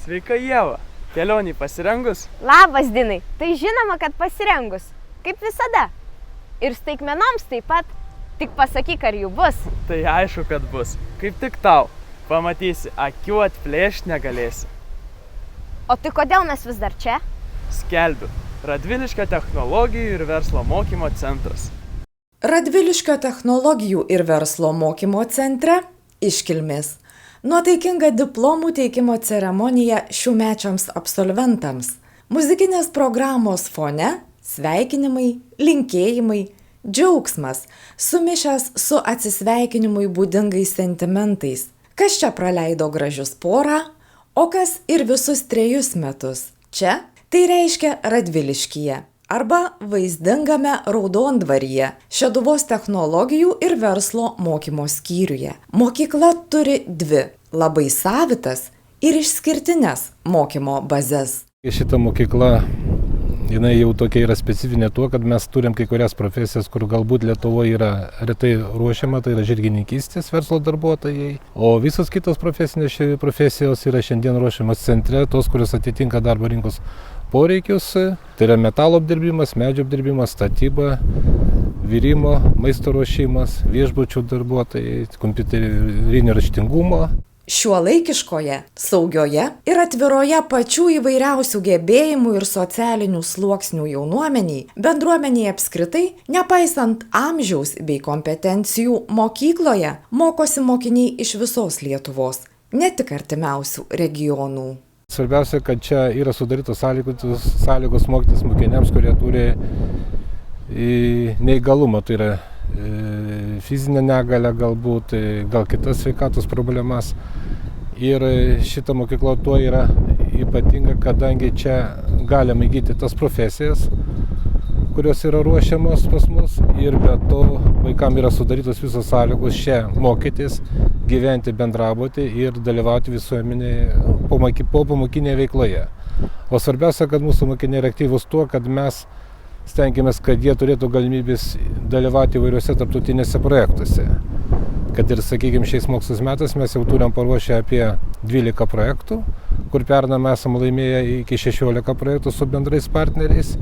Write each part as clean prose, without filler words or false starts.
Sveika Ieva, kelionį pasirengus? Labas, Dinai, tai žinoma, kad pasirengus, kaip visada. Ir staigmenoms taip pat, tik pasakyk, ar jų bus. Tai aišku, kad bus, kaip tik tau, pamatysi, akių atplėšti negalėsi. O tai kodėl mes vis dar čia? Skelbiu, Radviliškio technologijų ir verslo mokymo centras. Radviliškio technologijų ir verslo mokymo centre iškilmės. Nuotaikinga diplomų teikimo ceremonija šiųmečiams absolventams. Muzikinės programos fone sveikinimai, linkėjimai, džiaugsmas, sumišęs su atsisveikinimui būdingais sentimentais. Kas čia praleido gražius porą, o kas ir visus 3 metus. Čia tai reiškia Radviliškyje arba vaizdingame Raudondvaryje, Šeduvos technologijų ir verslo mokymo skyriuje. Mokykla turi 2 labai savitas ir išskirtines mokymo bazes. Šita mokykla, jinai jau tokia yra specifinė tuo, kad mes turim kai kurias profesijas, kur galbūt Lietuvoje yra retai ruošiama, tai yra žirgininkystės verslo darbuotojai, o visos kitos profesijos yra šiandien ruošiamas centre, tos, kurios atitinka darbo rinkos poreikius. Tai yra metalo apdirbimas, medžio apdirbimas, statyba, virimo, maisto ruošimas, viešbučių darbuotojai, kompiuterinio raštingumo. Šiuolaikiškoje, saugioje ir atviroje pačių įvairiausių gebėjimų ir socialinių sluoksnių jaunuomeniai, bendruomeniai apskritai, nepaisant amžiaus bei kompetencijų, mokykloje mokosi mokiniai iš visos Lietuvos, ne tik artimiausių regionų. Svarbiausia, kad čia yra sudarytos sąlygos mokytis mokiniams, kurie turi neįgalumą, tai yra fizinę negalę galbūt, gal kitas sveikatos problemas. Ir šita mokykla tuo yra ypatinga, kadangi čia galima įgyti tas profesijas, kurios yra ruošiamos pas mus, ir be to vaikams yra sudarytos visos sąlygos čia mokytis, gyventi bendrabuty ir dalyvauti visuomenėje po pamokinėje veikloje. O svarbiausia, kad mūsų mokiniai yra aktyvūs tuo, kad mes stengiamės, kad jie turėtų galimybės dalyvauti įvairiuose tarptautinėse projektuose. Kad ir, sakykime, šiais mokslos metais mes jau turim paruošę apie 12 projektų, kur pernai mes esam laimėję iki 16 projektų su bendrais partneriais.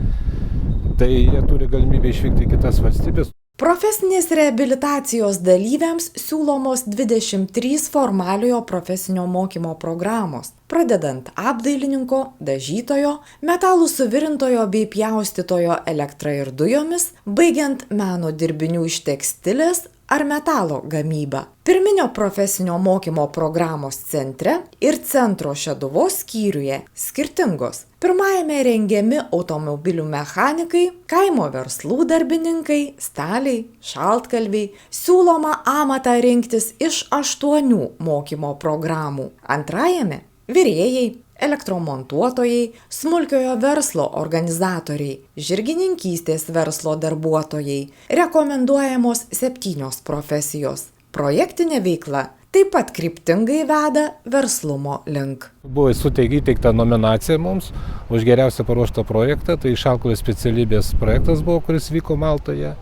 Tai jie turi galimybę išvykti į kitas valstybės. Profesinės reabilitacijos dalyviams siūlomos 23 formaliojo profesinio mokymo programos, pradedant apdailininko, dažytojo, metalų suvirintojo bei pjaustytojo elektra ir dujomis, baigiant meno dirbinių iš tekstilės ar metalo gamybą. Pirminio profesinio mokymo programos centre ir centro Šeduvos skyriuje skirtingos. Pirmajame rengiami automobilių mechanikai, kaimo verslų darbininkai, staliai, šaltkalviai. Siūloma amatą rinktis iš 8 mokymo programų. Antrajame virėjai, elektromontuotojai, smulkiojo verslo organizatoriai, žirgininkystės verslo darbuotojai. Rekomenduojamos 7 profesijos. Projektinė veikla taip pat kryptingai veda verslumo link. Buvo įteikta nominacija mums už geriausią paruoštą projektą, tai šaltkalvio specialybės projektas buvo, kuris vyko Maltoje.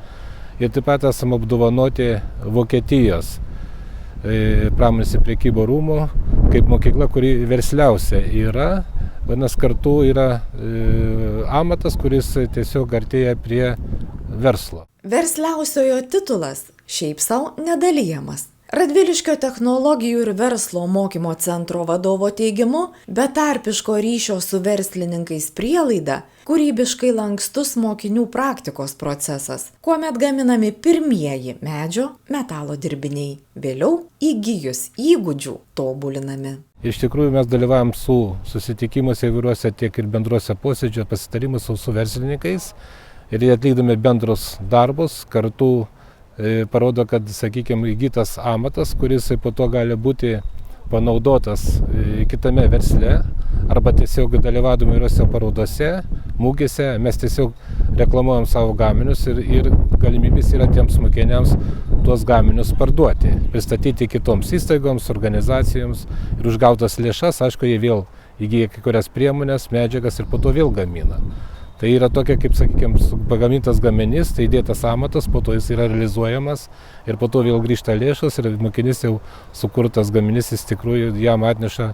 Ir taip pat esame apdovanoti Vokietijos pramonės ir prekybos rūmų kaip mokykla, kuri versliausia yra. Vadinasi, kartu yra amatas, kuris tiesiog artėja prie verslo. Versliausiojo titulas šiaip sau nedalijamas. Radviliškio technologijų ir verslo mokymo centro vadovo teigimu, betarpiško ryšio su verslininkais prielaida, kūrybiškai lankstus mokinių praktikos procesas, kuomet gaminami pirmieji medžio, metalo dirbiniai, vėliau įgijus įgūdžių tobulinami. Iš tikrųjų mes dalyvavom su susitikimuose įvairiuose tiek ir bendruose posėdžiuose, pasitarimuose su verslininkais ir jie atlikdami bendrus darbus kartu parodo, kad, sakykime, įgytas amatas, kuris po to gali būti panaudotas kitame versle arba tiesiog dalyvaudami įvairiose parodose, mūgėse, mes tiesiog reklamuojam savo gaminius ir galimybės yra tiems mokiniams tuos gaminius parduoti, pristatyti kitoms įstaigoms, organizacijoms ir už gautas lėšas, aišku, jie vėl įgyja kai kurias priemonės, medžiagas ir po to vėl gamina. Tai yra tokia, kaip, sakykime, pagamintas gaminys, tai įdėtas amatas, po to jis yra realizuojamas ir po to vėl grįžta lėšos ir mokinys jau sukurtas gaminys, iš tikrųjų jam atneša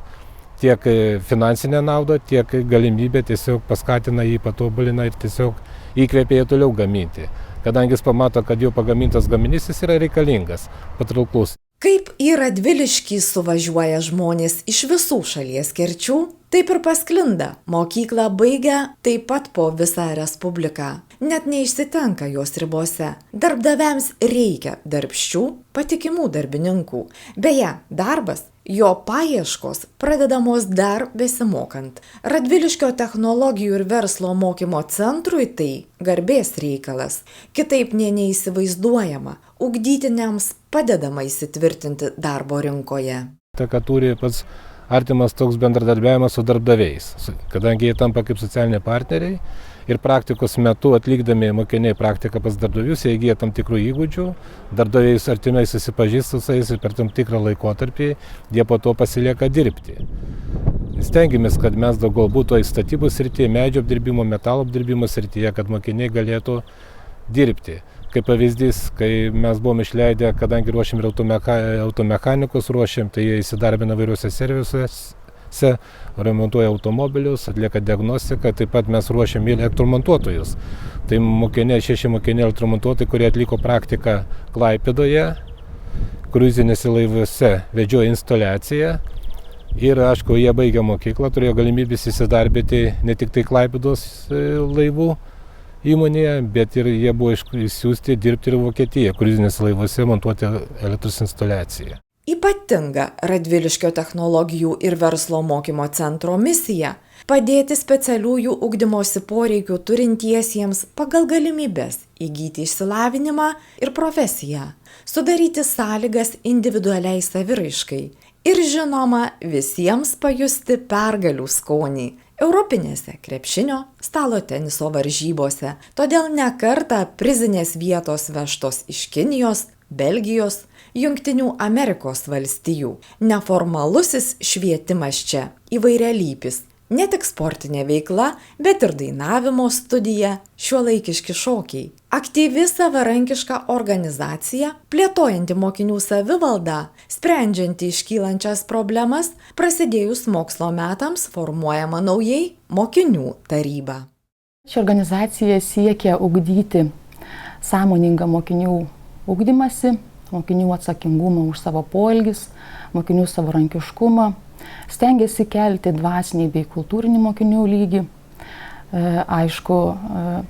tiek finansinę naudą, tiek galimybę tiesiog paskatina jį, patobulina ir tiesiog įkvėpia jį toliau gaminti. Kadangi jis pamato, kad jau pagamintas gaminys jis yra reikalingas, patrauklus. Kaip į Radviliškį suvažiuoja žmonės iš visų šalies kerčių, taip ir pasklinda. Mokyklą baigia taip pat po visą Respubliką. Net neišsitenka jos ribose. Darbdaviams reikia darbščių, patikimų darbininkų. Beje, darbas, jo paieškos pradedamos dar besimokant. Radviliškio technologijų ir verslo mokymo centrui tai garbės reikalas. Kitaip neįsivaizduojama. Ugdytiniams padedama įsitvirtinti darbo rinkoje. Tai, kad turi pats artimas toks bendradarbiavimas su darbdaviais, kadangi jie tampa kaip socialiniai partneriai ir praktikos metu atlikdami mokiniai praktiką pas darbdavius, jie įgyja tam tikrų įgūdžių, darbdaviais artimai susipažįsta su jais ir per tam tikrą laikotarpį jie po to pasilieka dirbti. Stengiamės, kad mes daugiau būtų statybų srityje, medžio apdirbimo, metalo apdirbimo srityje, kad mokiniai galėtų dirbti. Kaip pavyzdys, kai mes buvom išleidę, kadangi ruošiam ir automechanikus ruošiam, tai jie įsidarbina vairiuose servisuose, remontuoja automobilius, atlieka diagnostiką, taip pat mes ruošiam ir elektromontuotojus. Tai šeši mokiniai elektromontuotojai, kurie atliko praktiką Klaipėdoje, kruizinėse laivuose vedžiojo instaliaciją. Ir, aišku, jie baigė mokyklą, turėjo galimybės įsidarbinti ne tik tai Klaipėdos laivų įmonėje, bet ir jie buvo išsiųsti dirbti ir Vokietiją, kruizinėse laivuose montuoti elektros instaliaciją. Ypatinga Radviliškio technologijų ir verslo mokymo centro misija – padėti specialiųjų ugdymosi poreikių turintiesiems pagal galimybės įgyti išsilavinimą ir profesiją, sudaryti sąlygas individualiai saviraiškai ir, žinoma, visiems pajusti pergalių skonį europinėse krepšinio, stalo teniso varžybose. Todėl ne kartą prizinės vietos vežtos iš Kinijos, Belgijos, Jungtinių Amerikos valstijų. Neformalusis švietimas čia įvairialypis. Ne tik sportinė veikla, bet ir dainavimo studija, šiuolaikiški šokiai. Aktyvi savarankiška organizacija, plėtojanti mokinių savivaldą, sprendžianti iškylančias problemas, prasidėjus mokslo metams formuojama naujai mokinių taryba. Ši organizacija siekia ugdyti sąmoningą mokinių ugdymąsi, mokinių atsakingumą už savo poelgis, mokinių savarankiškumą, stengiasi kelti dvasinį bei kultūrinį mokinių lygį, aišku,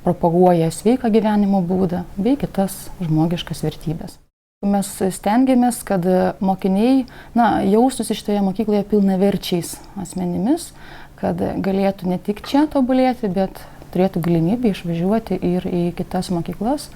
propaguoja sveiką gyvenimo būdą bei kitas žmogiškas vertybės. Mes stengiamės, kad mokiniai jaustųsi šitoje mokykloje pilnaverčiais asmenimis, kad galėtų ne tik čia tobulėti, bet turėtų galimybę išvažiuoti ir į kitas mokyklas,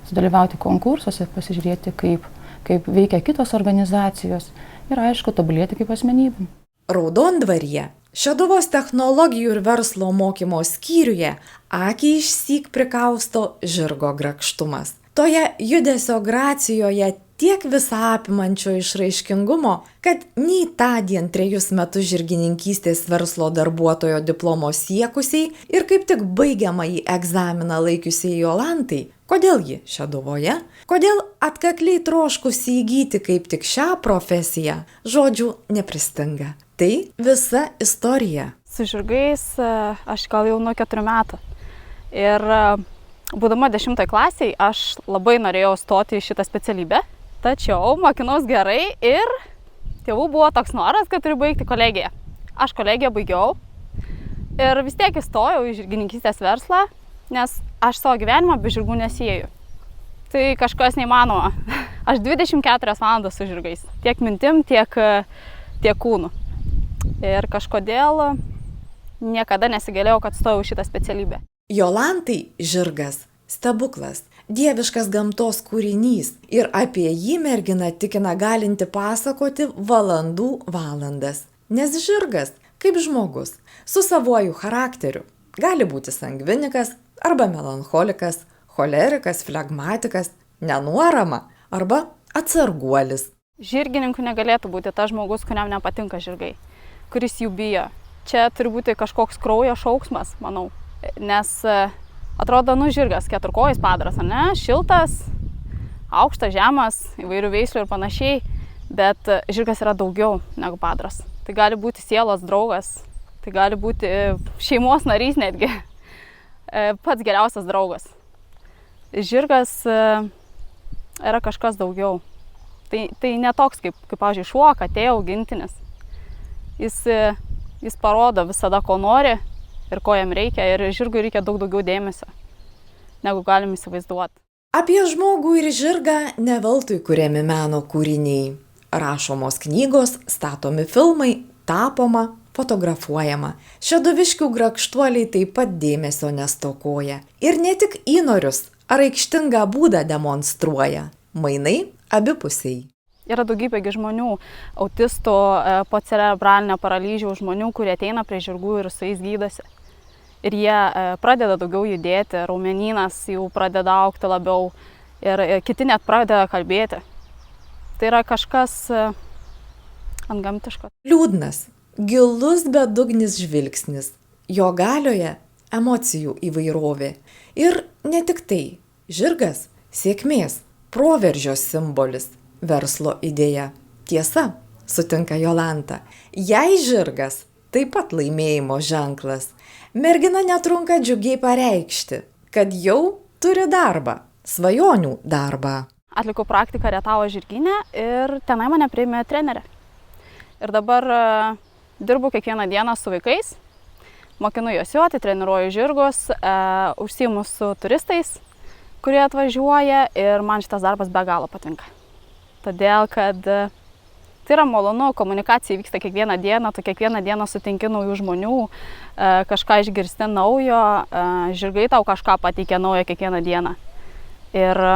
sudalyvauti konkursuose, pasižiūrėti, kaip veikia kitos organizacijos ir, aišku, tobulėti kaip asmenybė. Raudondvaryje, Šeduvos technologijų ir verslo mokymo skyriuje akį išsyk prikausto žirgo grakštumas. Toje judesio gracijoje tiek visaapimančio išraiškingumo, kad nei tądien 3 metus žirgininkystės verslo darbuotojo diplomo siekusiai ir kaip tik baigiamąjį egzaminą laikiusiai Jolantai, kodėl ji Šeduvoje, kodėl atkakliai troškusi įgyti kaip tik šią profesiją, žodžių nepristinga. Tai visa istorija. Su žirgais aš gal jau nuo 4 metų. Ir būdama 10 klasėje aš labai norėjau stoti į šitą specialybę, tačiau mokinaus gerai ir tėvų buvo toks noras, kad turiu baigti kolegiją. Aš kolegiją baigiau ir vis tiek įstojau į žirgininkystės verslą, nes aš savo gyvenimą be žirgų nesieju. Tai kažkas neįmanoma. Aš 24 valandas su žirgais, tiek mintim, tiek kūnu. Ir kažkodėl niekada nesigalėjau, kad stojau šitą specialybę. Jolantai žirgas – stebuklas, dieviškas gamtos kūrinys ir apie jį mergina tikina galinti pasakoti valandų valandas. Nes žirgas, kaip žmogus, su savuoju charakteriu, gali būti sangvinikas arba melancholikas, cholerikas, flegmatikas, nenuorama arba atsarguolis. Žirgininku negalėtų būti tas žmogus, kuriam nepatinka žirgai, kuris jų bijo. Čia turi būti kažkoks kraujo šauksmas, manau. Nes atrodo, žirgas, 4-kojis padaras, ar ne? Šiltas, aukštas, žemas, įvairių veislių ir panašiai. Bet žirgas yra daugiau negu padaras. Tai gali būti sielos draugas, tai gali būti šeimos narys netgi, pats geriausias draugas. Žirgas yra kažkas daugiau. Tai ne toks kaip pavyzdžiui, šuo, katė, augintinis. Jis parodo visada, ko nori ir ko jam reikia, ir žirgui reikia daug daugiau dėmesio, negu galim įsivaizduoti. Apie žmogų ir žirgą ne veltui kuriami meno kūriniai. Rašomos knygos, statomi filmai, tapoma, fotografuojama. Šeduviškių grakštuoliai taip pat dėmesio nestokoja. Ir ne tik įnorius ar aikštingą būdą demonstruoja. Mainai abipusiai. Yra daugybė žmonių, autistų, po cerebralinio paralyžiaus žmonių, kurie ateina prie žirgų ir su jais gydosi. Ir jie pradeda daugiau judėti, raumenynas jų pradeda augti labiau ir kiti net pradeda kalbėti. Tai yra kažkas antgamtiško. Liūdnas, gilus bedugnis žvilgsnis. Jo galioje emocijų įvairovė. Ir ne tik tai. Žirgas – sėkmės, proveržio simbolis, verslo idėja. Tiesa, sutinka Jolanta. Jei žirgas – taip pat laimėjimo ženklas. Mergina netrunka džiugiai pareikšti, kad jau turi darbą, svajonių darbą. Atlikau praktiką Rietavo žirgyne ir tenai mane priėmė trenerė. Ir dabar dirbu kiekvieną dieną su vaikais, mokinu juos joti, treniruoju žirgus, užsiimu su turistais, kurie atvažiuoja ir man šitas darbas be galo patinka. Todėl, kad tai yra malonu, komunikacija vyksta kiekvieną dieną, tu kiekvieną dieną sutinki naujų žmonių, kažką išgirsti naujo, žirgai tau kažką pateikia naujo kiekvieną dieną. Ir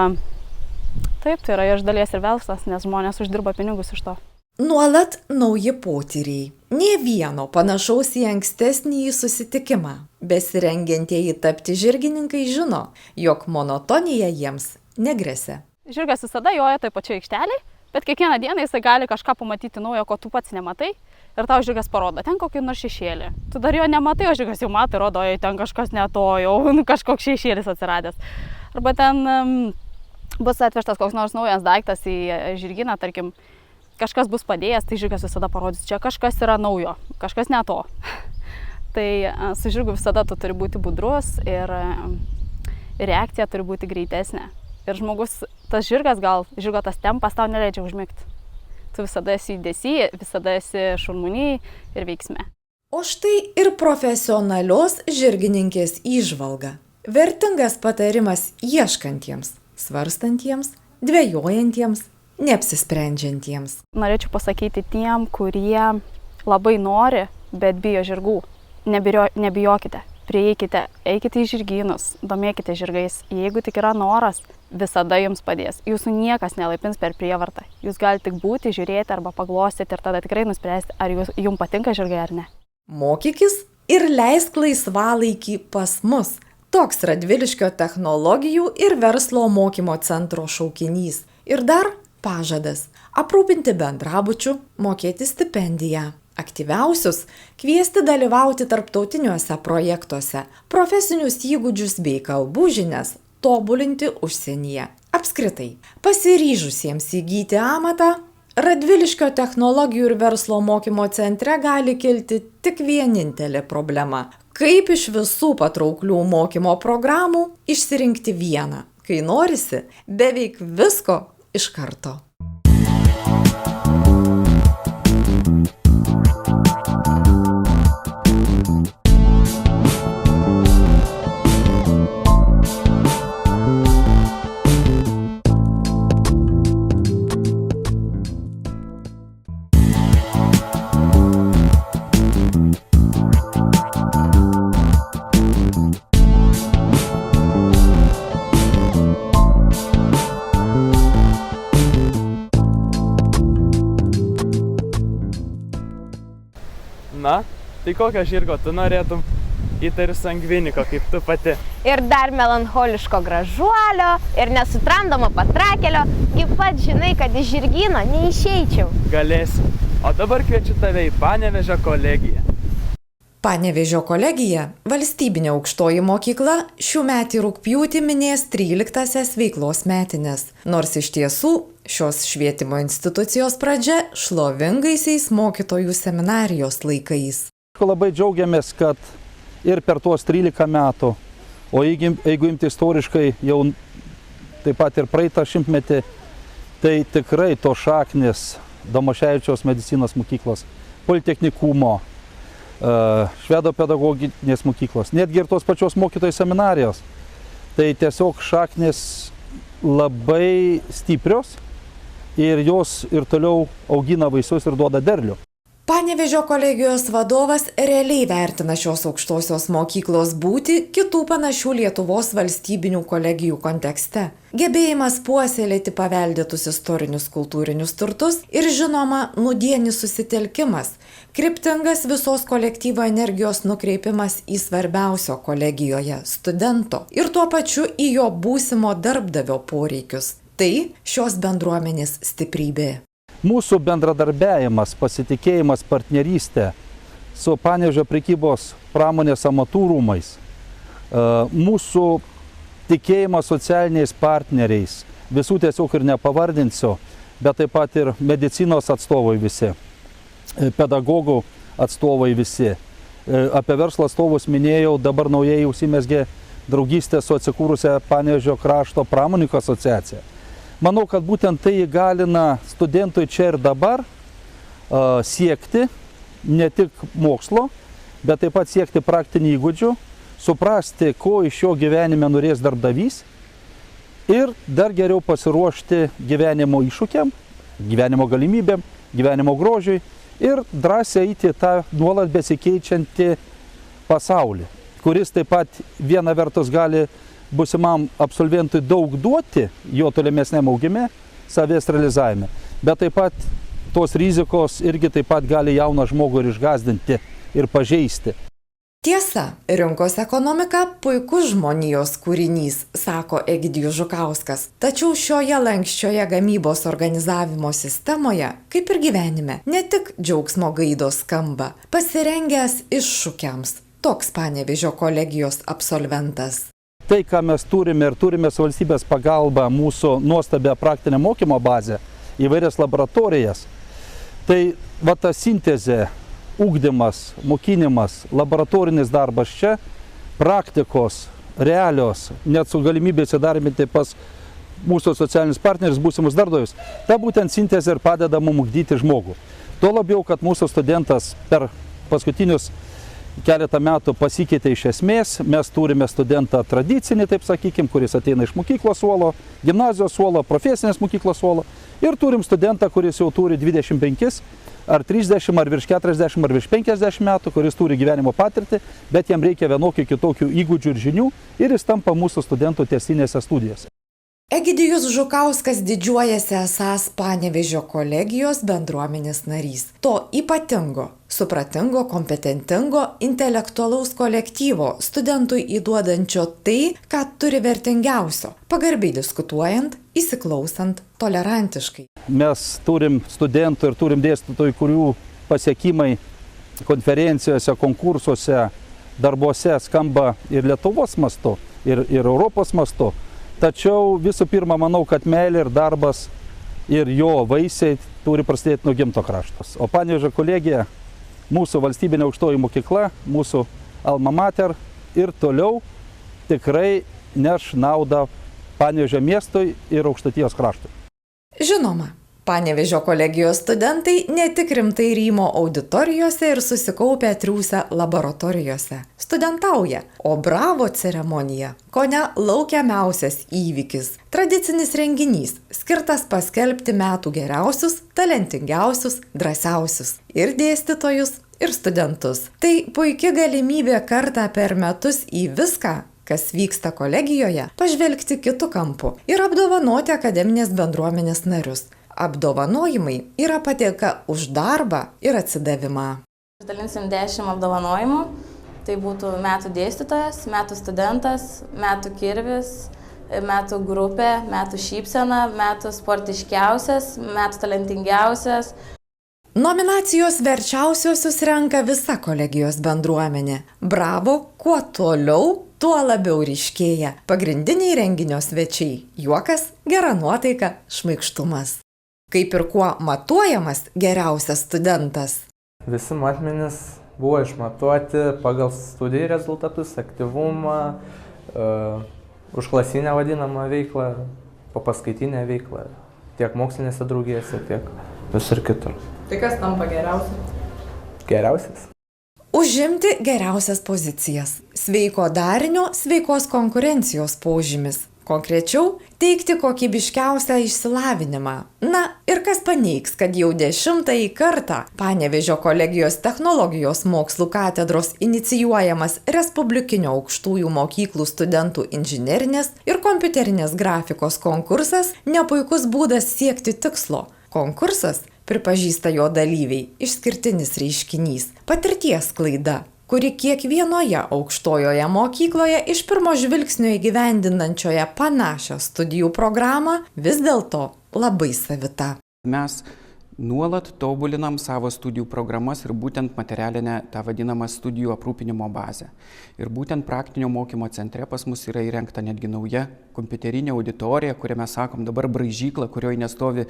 taip, tai yra iš dalies ir verslas, nes žmonės uždirba pinigus iš to. Nuolat nauji potyriai. Nė vieno panašaus į ankstesnį susitikimą. Besirengiantieji tapti žirgininkai žino, jog monotonija jiems negresia. Žirgas visada joja toj pačioj aikšteliai, bet kiekvieną dieną jisai gali kažką pamatyti naujo, ko tu pats nematai. Ir tau žirgas parodo, ten kokį nors šešėlį. Tu dar jo nematai, o žirgas jau matai, rodo, ten kažkas ne to, jau kažkoks šešėlis atsiradęs. Arba ten bus atvežtas koks nors naujas daiktas į žirgyną, tarkim, kažkas bus padėjęs, tai žirgas visada parodys, čia kažkas yra naujo, kažkas ne to. Tai su žirgu visada tu turi būti budrus ir reakcija turi būti greitesnė. Ir žmogus, tas žirgas gal, žirgo tas tempas tau neleidžia užmigti. Tu visada esi judesy, visada esi šurmuny ir veiksme. O štai ir profesionalios žirgininkės įžvalga. Vertingas patarimas ieškantiems, svarstantiems, dvejojantiems, neapsisprendžiantiems. Norėčiau pasakyti tiem, kurie labai nori, bet bijo žirgų. Nebijokite. Prieikite, eikite į žirgynus, domėkite žirgais. Jeigu tik yra noras, visada jums padės. Jūsų niekas nelaipins per prievartą. Jūs galite tik būti, žiūrėti arba paglostyti ir tada tikrai nuspręsti, ar jums patinka žirgai ar ne. Mokykis ir leisk laisvalaikį pas mus. Toks Radviliškio technologijų ir verslo mokymo centro šaukinys. Ir dar pažadas – aprūpinti bendrabučių, mokėti stipendiją. Aktyviausius kviesti dalyvauti tarptautiniuose projektuose, profesinius įgūdžius bei kalbų žinias tobulinti užsienyje. Apskritai, pasiryžusiems įgyti amatą, Radviliškio technologijų ir verslo mokymo centre gali kilti tik vienintelė problema – kaip iš visų patrauklių mokymo programų išsirinkti vieną, kai norisi beveik visko iš karto. Na, tai kokio žirgo tu norėtum? Įtariu sangviniko, kaip tu pati. Ir dar melancholiško gražuolio, ir nesutramdomo patrakelio, kaip pat žinai, kad iš žirgyno neišeičiau. Galėsi. O dabar kviečiu tave į Panevėžio kolegiją. Panevėžio kolegija, valstybinė aukštoji mokykla, šių metų rugpjūtį minės 13-asias veiklos metines. Nors iš tiesų Šios švietimo institucijos pradžia šlovingaisiais mokytojų seminarijos laikais. Labai džiaugiamės, kad ir per tuos 13 metų, o jeigu imti istoriškai jau taip pat ir praeitą šimtmetį, tai tikrai to šaknis Domoševičiaus medicinos mokyklos, politechnikumo, švedo pedagoginės mokyklos, netgi ir tos pačios mokytojų seminarijos. Tai tiesiog šaknis labai stiprios ir jos ir toliau augina vaisius ir duoda derlių. Panevėžio kolegijos vadovas realiai vertina šios aukštosios mokyklos būtį kitų panašių Lietuvos valstybinių kolegijų kontekste. Gebėjimas puoselėti paveldėtus istorinius kultūrinius turtus ir žinoma nudienis susitelkimas, kryptingas visos kolektyvo energijos nukreipimas į svarbiausio kolegijoje studento ir tuo pačiu į jo būsimo darbdavio poreikius. Tai šios bendruomenės stiprybė. Mūsų bendradarbiavimas, pasitikėjimas, partnerystė su Panevėžio prekybos pramonės amatų rūmais, mūsų tikėjimas socialiniais partneriais, visų tiesiog ir nepavardinsiu, bet taip pat ir medicinos atstovai visi, pedagogų atstovai visi. Apie verslo atstovus minėjau, dabar naujai užsimezgė draugystė su atsikūrusia Panevėžio krašto pramonininkų asociacija. Manau, kad būtent tai įgalina studentui čia ir dabar siekti ne tik mokslo, bet taip pat siekti praktinių įgūdžių, suprasti, ko iš jo gyvenime norės darbdavys ir dar geriau pasiruošti gyvenimo iššūkiam, gyvenimo galimybėm, gyvenimo grožiui ir drąsiai eiti tą nuolat besikeičiantį pasaulį, kuris taip pat viena vertus gali būsimam absolventui daug duoti jo tolimesniam augime, savęs realizavime. Bet taip pat tos rizikos irgi taip pat gali jauną žmogų ir išgąsdinti ir pažeisti. Tiesa, rinkos ekonomika puikus žmonijos kūrinys, sako Egidijus Žukauskas. Tačiau šioje lankščioje gamybos organizavimo sistemoje, kaip ir gyvenime, ne tik džiaugsmo gaidos skamba, pasirengęs iššūkiams. Toks Panevėžio kolegijos absolventas. Tai, ką mes turime ir turime su valstybės pagalba mūsų nuostabią praktinę mokymo bazę, įvairias laboratorijas, tai va ta sintezė, ugdymas, mokinimas, laboratorinis darbas čia, praktikos, realios, net su galimybė įsidarbinti pas mūsų socialinius partnerius, būsimus darbdavius, ta būtent sintezė ir padeda mums ugdyti žmogų. Tuo labiau, kad mūsų studentas per paskutinius keletą metų pasikeitė iš esmės, mes turime studentą tradicinį, taip sakykime, kuris ateina iš mokyklos suolo, gimnazijos suolo, profesinės mokyklos suolo ir turim studentą, kuris jau turi 25 ar 30 ar virš 40 ar virš 50 metų, kuris turi gyvenimo patirtį, bet jam reikia vienokių kitokių įgūdžių ir žinių ir jis tampa mūsų studentų tęstinėse studijose. Egidijus Žukauskas didžiuojasi esąs Panevėžio kolegijos bendruomenės narys. To ypatingo, supratingo, kompetentingo, intelektualaus kolektyvo studentui įduodančio tai, ką turi vertingiausio, pagarbiai diskutuojant, įsiklausant, tolerantiškai. Mes turim studentų ir turim dėstytojų, kurių pasiekimai konferencijose, konkursuose, darbuose skamba ir Lietuvos mastu, ir Europos mastu. Tačiau visų pirma, manau, kad meilė ir darbas ir jo vaisiai turi prasidėti nuo gimto kraštos. O Panevėžio kolegija, mūsų valstybinė aukštoji mokykla, mūsų alma mater ir toliau tikrai neš naudą Panevėžio miestui ir Aukštaitijos kraštui. Žinoma, Panevėžio kolegijos studentai ne tik rimtai rymo auditorijose ir susikaupę triūsia laboratorijose. Studentauja, o bravo ceremonija, kone laukiamiausias įvykis. Tradicinis renginys, skirtas paskelbti metų geriausius, talentingiausius, drąsiausius ir dėstytojus, ir studentus. Tai puikia galimybė kartą per metus į viską, kas vyksta kolegijoje, pažvelgti kitu kampu ir apdovanoti akademinės bendruomenės narius. Apdovanojimai yra padėka už darbą ir atsidavimą. Dalinsim 10 apdovanojimų. Tai būtų metų dėstytojas, metų studentas, metų kirvis, metų grupė, metų šypsena, metų sportiškiausias, metų talentingiausias. Nominacijos verčiausiosius renka visa kolegijos bendruomenė. Bravo, kuo toliau, tuo labiau ryškėja pagrindiniai renginio svečiai – juokas, gera nuotaika, šmaikštumas. Kaip ir kuo matuojamas geriausias studentas? Visi matmenys buvo išmatuoti pagal studijų rezultatus, aktyvumą, užklasinę vadinamą veiklą, paskaitinę veiklą, tiek mokslinėse draugijose, tiek visur kitur. Tai kas tampa geriausiu? Geriausias? Užimti geriausias pozicijas. Sveiko darinio, sveikos konkurencijos požymis. Konkrečiau, teikti kokybiškiausią išsilavinimą. Na ir kas paneigs, kad jau 10-ąjį kartą Panevėžio kolegijos technologijos mokslų katedros inicijuojamas Respublikinio aukštųjų mokyklų studentų inžinerinės ir kompiuterinės grafikos konkursas nepuikus būdas siekti tikslo. Konkursas, pripažįsta jo dalyviai, išskirtinis reiškinys, patirties klaida, kuri kiekvienoje aukštojoje mokykloje iš pirmo žvilgsnio įgyvendinančioje panašią studijų programą vis dėlto labai savita. Mes nuolat tobulinam savo studijų programas ir būtent materialinę tą vadinamą studijų aprūpinimo bazę. Ir būtent praktinio mokymo centre pas mus yra įrengta netgi nauja kompiuterinė auditorija, kurią mes sakom dabar braižykla, kurioje nestovi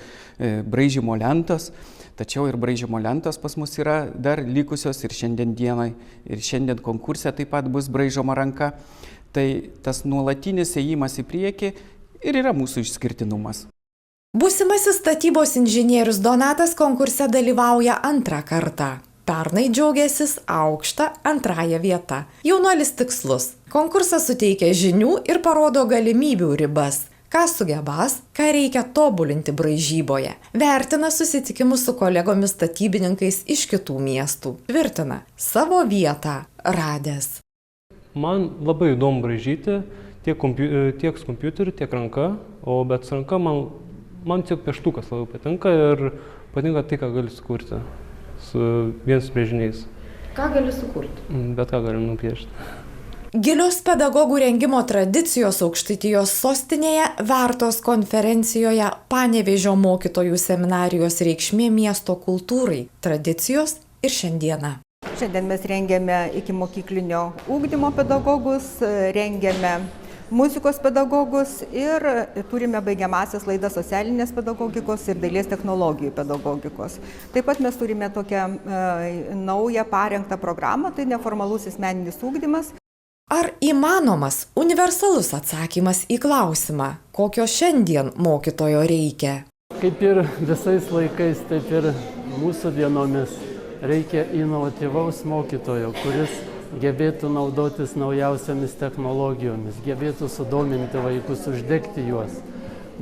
braižymo lentos, tačiau ir braižymo lentos pas mus yra dar likusios ir šiandien dienai, ir šiandien konkurse taip pat bus braižoma ranka. Tai tas nuolatinis ėjimas į priekį ir yra mūsų išskirtinumas. Būsimasis statybos inžinierius Donatas konkurse dalyvauja antrą kartą. Pernai džiaugiasis aukšta antrąją vietą. Jaunuolis tikslus. Konkursas suteikia žinių ir parodo galimybių ribas. Ką sugebas, ką reikia tobulinti braižyboje. Vertina susitikimus su kolegomis statybininkais iš kitų miestų. Tvirtina savo vietą radęs. Man labai įdomu braižyti tiek su kompiuteriu, tiek ranka, bet su ranka man tiek pieštukas labai patinka ir patinka tai, ką gali sukurti su vienas brėžiniais. Ką gali sukurti? Bet ką galim nupiešti. Gilios pedagogų rengimo tradicijos Aukštaitijos sostinėje vertos konferencijoje Panevėžio mokytojų seminarijos reikšmė miesto kultūrai, tradicijos ir šiandieną. Šiandien mes rengiame ikimokyklinio ugdymo pedagogus, rengiame muzikos pedagogus ir turime baigiamąsias laidas socialinės pedagogikos ir dailės technologijų pedagogikos. Taip pat mes turime tokią naują parengtą programą, tai neformalusis meninis ugdymas. Ar įmanomas universalus atsakymas į klausimą, kokio šiandien mokytojo reikia? Kaip ir visais laikais, taip ir mūsų dienomis reikia inovatyvaus mokytojo, kuris gebėtų naudotis naujausiamis technologijomis, gebėtų sudominti vaikus, uždegti juos.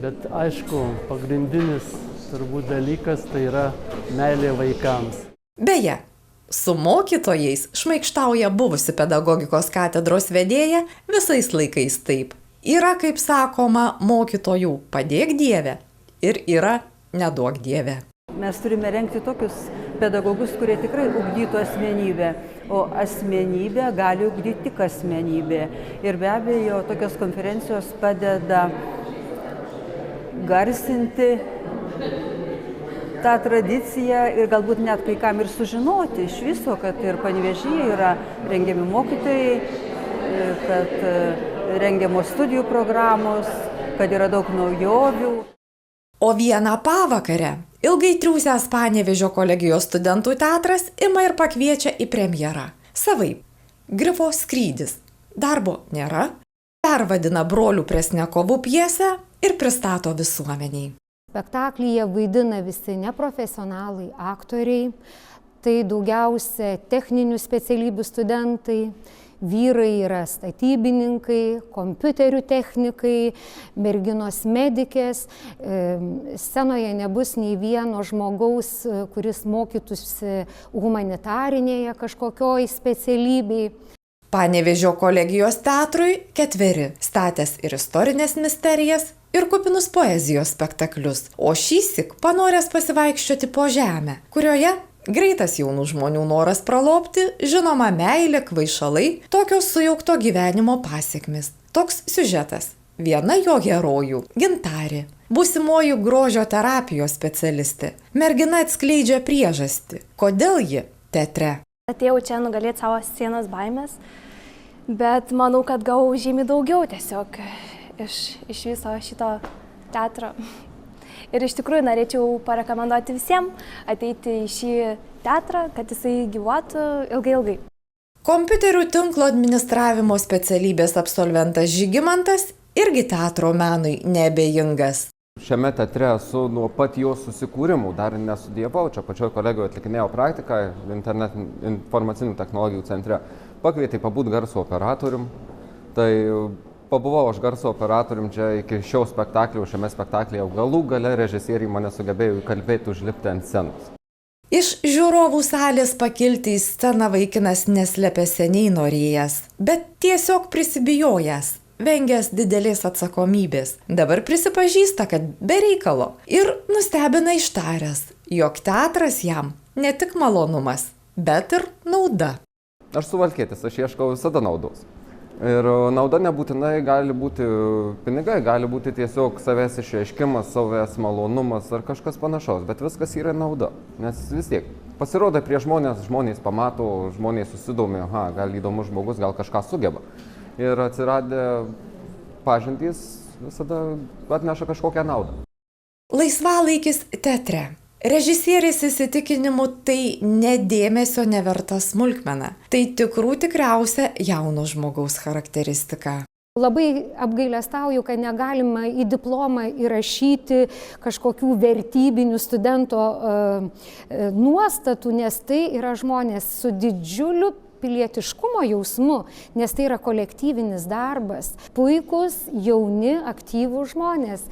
Bet aišku, pagrindinis turbūt dalykas tai yra meilė vaikams. Beje, su mokytojais šmaikštauja buvusi pedagogikos katedros vedėja visais laikais taip. Yra, kaip sakoma, mokytojų padėk Dieve ir yra neduok Dieve. Mes turime rengti tokius pedagogus, kurie tikrai ugdytų asmenybę, o asmenybę gali ugdyti tik asmenybė. Ir be abejo, tokios konferencijos padeda garsinti tą tradiciją ir galbūt net kai kam ir sužinoti iš viso, kad ir Panevėžyje yra rengiami mokytojai, kad rengiamos studijų programos, kad yra daug naujovių. O vieną pavakarę ilgai triūsęs Panevėžio kolegijos studentų teatras ima ir pakviečia į premjerą. Savaip. Grifo skrydis. Darbo nėra. Pervadina brolių Presnekovų pjesę ir pristato visuomeniai. Spektaklyje vaidina visi neprofesionalai, aktoriai. Tai daugiausia techninių specialybių studentai. Vyrai yra statybininkai, kompiuterių technikai, merginos medikės. Scenoje nebus nei vieno žmogaus, kuris mokytųsi humanitarinėje kažkokioj specialybei. Panevėžio kolegijos teatrui 4, statęs ir istorinės misterijas, ir kupinus poezijos spektaklius, o šįsyk panoręs pasivaikščioti po žemę, kurioje greitas jaunų žmonių noras pralobti, žinoma meilė, kvaišalai, tokios sujaukto gyvenimo pasiekmes. Toks siužetas. Viena jo herojų – Gintarė. Būsimoji grožio terapijos specialistė. Mergina atskleidžia priežastį. Kodėl ji teatre? Atėjau čia nugalėti savo scenos baimės. bet manau, kad gavau žymiai daugiau tiesiog iš viso šito teatro. Ir iš tikrųjų norėčiau parekomenduoti visiems ateiti į šį teatrą, kad jisai gyvuotų ilgai. Kompiuterių tinklo administravimo specialybės absolventas Žygimantas irgi teatro menui neabejingas. Šiame teatre esu nuo pat jo susikūrimų, dar nestudijavau, čia pačioj kolegijoje atlikinėjau praktiką informacinių technologijų centre. Pakvietė pabūti garso operatorium, tai pabuvau aš garso operatorium čia iki šio spektaklio, šiame spektaklyje galų gale režisieriai mane sugebėjo įkalbėti užlipti ant scenos. Iš žiūrovų salės pakilti į sceną vaikinas neslėpė seniai norėjęs, bet tiesiog prisibijojęs. Vengęs didelės atsakomybės. Dabar prisipažįsta, kad be reikalo ir nustebina ištaręs, jog teatras jam ne tik malonumas, bet ir nauda. Aš suvalkietis, aš ieškau visada naudos. Ir nauda nebūtinai gali būti pinigai, gali būti tiesiog savęs išreiškimas, savęs malonumas ar kažkas panašaus, bet viskas yra nauda. Nes vis tiek pasirodo prie žmonės pamato, žmonės susidomė, gal įdomus žmogus, gal kažką sugeba. Ir atsiradę pažintys visada atneša kažkokią naudą. Laisvalaikis teatre. Režisierės įsitikinimu tai nedėmesio neverta smulkmena. Tai tikriausia jauno žmogaus charakteristika. Labai apgailestauju, kad negalima į diplomą įrašyti kažkokių vertybinių studento nuostatų, nes tai yra žmonės su didžiuliu pilietiškumo jausmu, nes tai yra kolektyvinis darbas. Puikus, jauni, aktyvūs žmonės.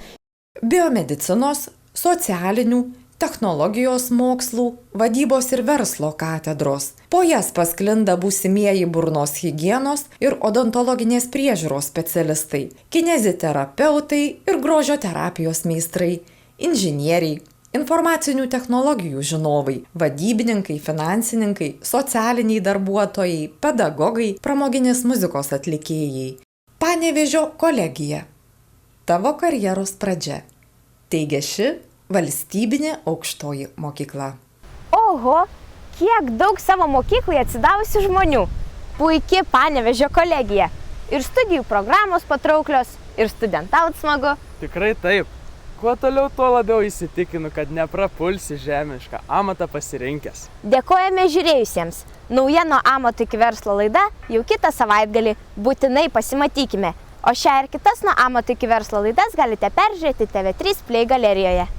Biomedicinos, socialinių, technologijos mokslų, vadybos ir verslo katedros. Po jas pasklinda būsimieji burnos higienos ir odontologinės priežiūros specialistai, kineziterapeutai ir grožio terapijos meistrai, inžinieriai, informacinių technologijų žinovai, vadybininkai, finansininkai, socialiniai darbuotojai, pedagogai, pramoginės muzikos atlikėjai. Panevėžio kolegija. Tavo karjeros pradžia. Teigia ši valstybinė aukštoji mokykla. Oho, kiek daug savo mokyklai atsidavusių žmonių. Puiki Panevėžio kolegija. Ir studijų programos patrauklios, ir studentaut smagu. Tikrai taip. Kuo toliau, tuo labiau įsitikinu, kad neprapulsi žemišką amatą pasirinkęs. Dėkojame žiūrėjusiems. Nauja nuo amato iki verslo laida jau kitą savaitgalį. Būtinai pasimatykime. O šią ir kitas nuo amato iki verslo laidas galite peržiūrėti TV3 Play galerijoje.